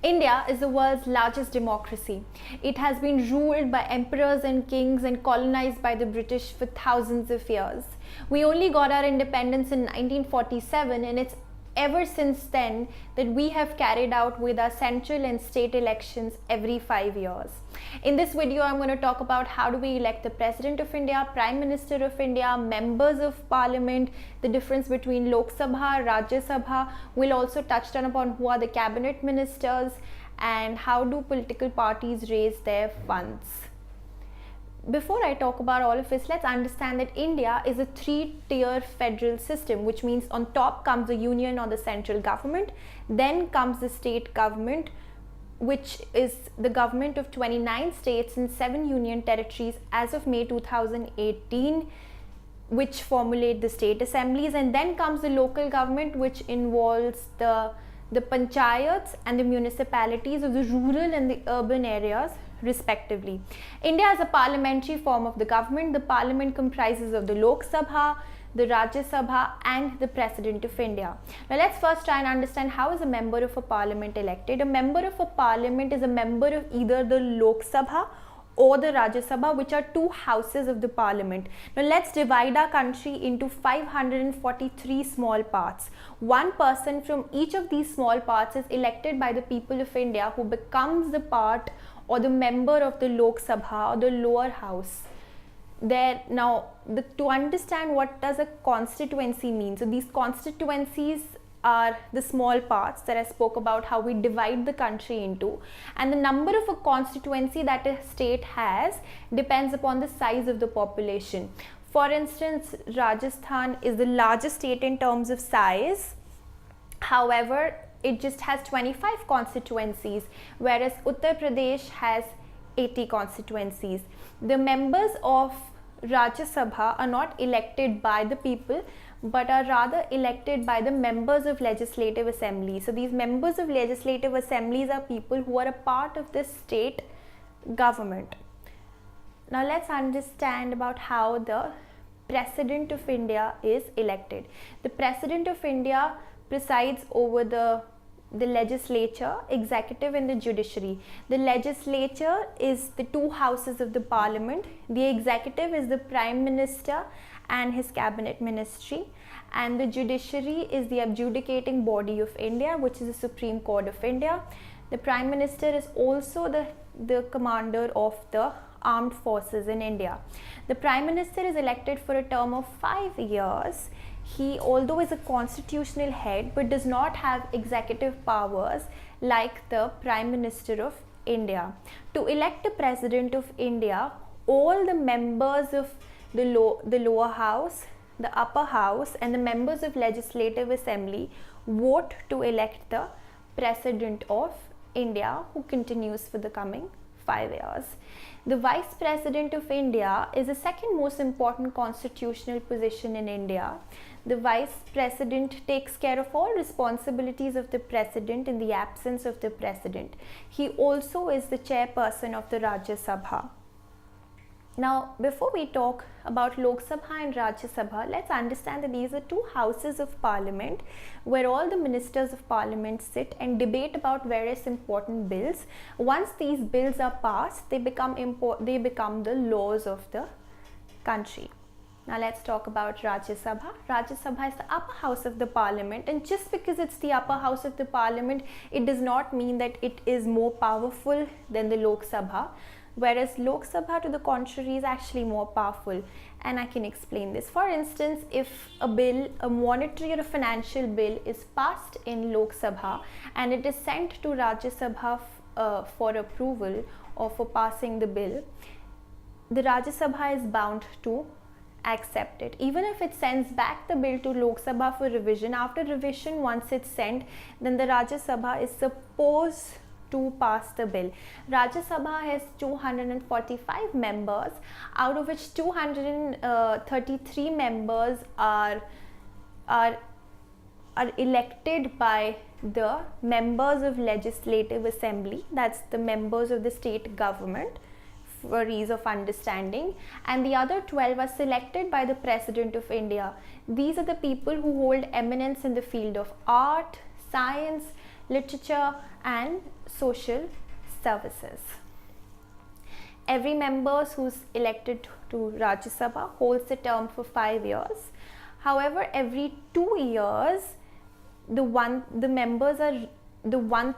India is the world's largest democracy. It has been ruled by emperors and kings and colonized by the British for thousands of years. We only got our independence in 1947, and it's ever since then that we have carried out with our central and state elections every 5 years. In this video, I'm going to talk about how do we elect the President of India, Prime Minister of India, members of Parliament, the difference between Lok Sabha, Rajya Sabha. We'll also touch upon who are the cabinet ministers and how do political parties raise their funds. Before I talk about all of this, let's understand that India is a three-tier federal system, which means on top comes the union or the central government, then comes the state government, which is the government of 29 states and 7 union territories as of May 2018, which formulate the state assemblies, and then comes the local government, which involves the panchayats and the municipalities of the rural and the urban areas respectively. India is a parliamentary form of the government. The parliament comprises of the Lok Sabha, the Rajya Sabha and the President of India. Now let's first try and understand how is a member of a parliament elected. A member of a parliament is a member of either the Lok Sabha or the Rajya Sabha, which are two houses of the parliament. Now let's divide our country into 543 small parts. One person from each of these small parts is elected by the people of India, who becomes the part or the member of the Lok Sabha or the lower house. To understand what does a constituency mean, so these constituencies are the small parts that I spoke about, how we divide the country into, and the number of a constituency that a state has depends upon the size of the population. For instance, Rajasthan is the largest state in terms of size. However, it just has 25 constituencies, whereas Uttar Pradesh has 80 constituencies. The members of Rajya Sabha are not elected by the people, but are rather elected by the members of legislative assembly. So these members of legislative assemblies are people who are a part of the state government. Now let's understand about how the President of India is elected. The President of India presides over the legislature, executive and the judiciary. The legislature is the two houses of the parliament. The executive is the Prime Minister and his cabinet ministry, and the judiciary is the adjudicating body of India, which is the Supreme Court of India. The Prime Minister is also the commander of the armed forces in India. The Prime Minister is elected for a term of 5 years. He, although is a constitutional head, but does not have executive powers like the Prime Minister of India. To elect the President of India, all the members of the lower house, the upper house and the members of legislative assembly vote to elect the President of India, who continues for the coming 5 years. The Vice President of India is the second most important constitutional position in India. The Vice President takes care of all responsibilities of the President in the absence of the President. He also is the chairperson of the Rajya Sabha. Now, before we talk about Lok Sabha and Rajya Sabha, let's understand that these are two houses of parliament where all the ministers of parliament sit and debate about various important bills. Once these bills are passed, they become the laws of the country. Now let's talk about Rajya Sabha. Rajya Sabha is the upper house of the parliament, and just because it's the upper house of the parliament, it does not mean that it is more powerful than the Lok Sabha. Whereas Lok Sabha, to the contrary, is actually more powerful, and I can explain this. For instance, if a bill, a monetary or a financial bill is passed in Lok Sabha and it is sent to Rajya Sabha for approval or for passing the bill, the Rajya Sabha is bound to accept it. Even if it sends back the bill to Lok Sabha for revision, after revision, once it's sent, then the Rajya Sabha is supposed to pass the bill. Rajya Sabha has 245 members, out of which 233 members are elected by the members of legislative assembly, that's the members of the state government, for ease of understanding, and the other 12 are selected by the President of India. These are the people who hold eminence in the field of art, science, literature and social services. Every member who's elected to Rajya Sabha holds a term for 5 years. However, every 2 years, the one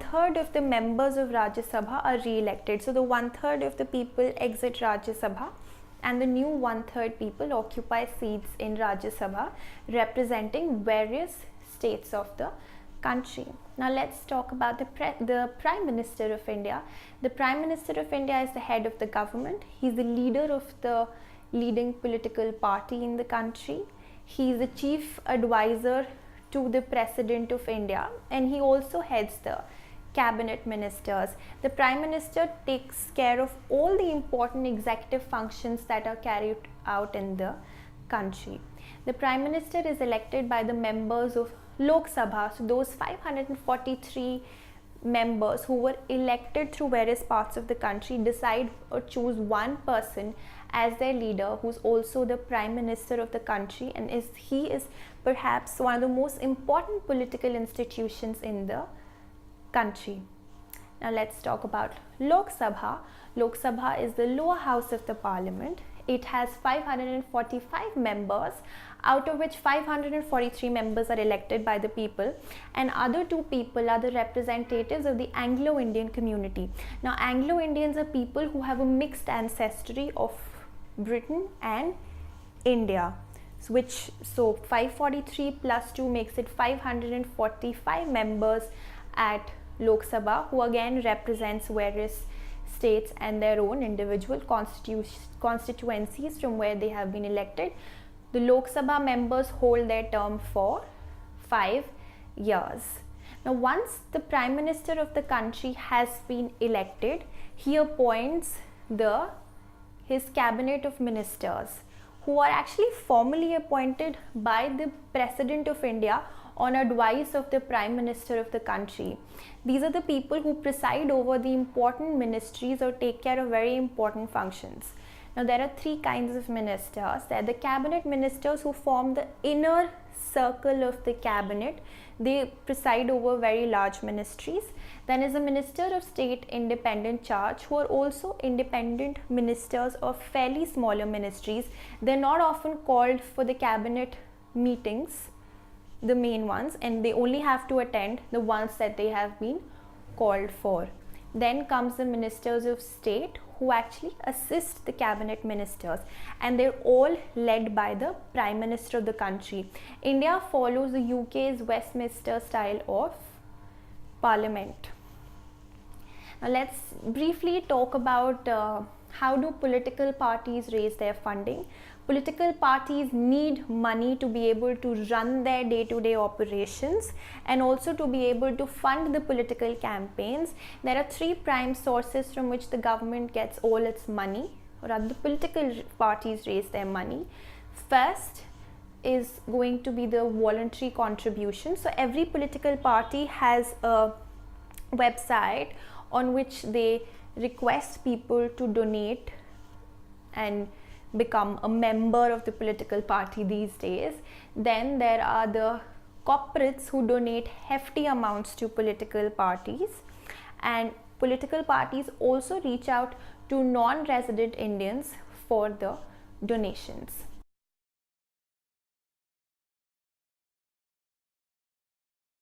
third of the members of Rajya Sabha are re-elected. So the 1/3 of the people exit Rajya Sabha, and the new 1/3 people occupy seats in Rajya Sabha, representing various states of the country. Now let's talk about the Prime Minister of India. The Prime Minister of India is the head of the government. He's the leader of the leading political party in the country. He is the chief advisor to the President of India, and he also heads the cabinet ministers. The Prime Minister takes care of all the important executive functions that are carried out in the country. The Prime Minister is elected by the members of Lok Sabha, so those 543 members who were elected through various parts of the country decide or choose one person as their leader, who's also the Prime Minister of the country, and he is perhaps one of the most important political institutions in the country. Now let's talk about Lok Sabha. Lok Sabha is the lower house of the parliament. It has 545 members, out of which 543 members are elected by the people, and other 2 people are the representatives of the Anglo-Indian community. Now Anglo-Indians are people who have a mixed ancestry of Britain and India, so 543 plus 2 makes it 545 members at Lok Sabha, who again represents various states and their own individual constituencies from where they have been elected. The Lok Sabha members hold their term for 5 years. Now once the Prime Minister of the country has been elected, he appoints his cabinet of ministers, who are actually formally appointed by the President of India on advice of the Prime Minister of the country. These are the people who preside over the important ministries or take care of very important functions. Now there are 3 kinds of ministers. There are the cabinet ministers, who form the inner circle of the cabinet. They preside over very large ministries. Then is the Minister of State Independent Charge, who are also independent ministers of fairly smaller ministries. They're not often called for the cabinet meetings, the main ones, and they only have to attend the ones that they have been called for. Then comes the Ministers of State, who actually assist the cabinet ministers, and they're all led by the Prime Minister of the country. India follows the UK's Westminster style of parliament. Now let's briefly talk about how do political parties raise their funding. Political parties need money to be able to run their day-to-day operations and also to be able to fund the political campaigns. There are 3 prime sources from which the government gets all its money, or rather the political parties raise their money. First is going to be the voluntary contribution. So every political party has a website on which they request people to donate and become a member of the political party these days. Then there are the corporates who donate hefty amounts to political parties, and political parties also reach out to non-resident Indians for the donations.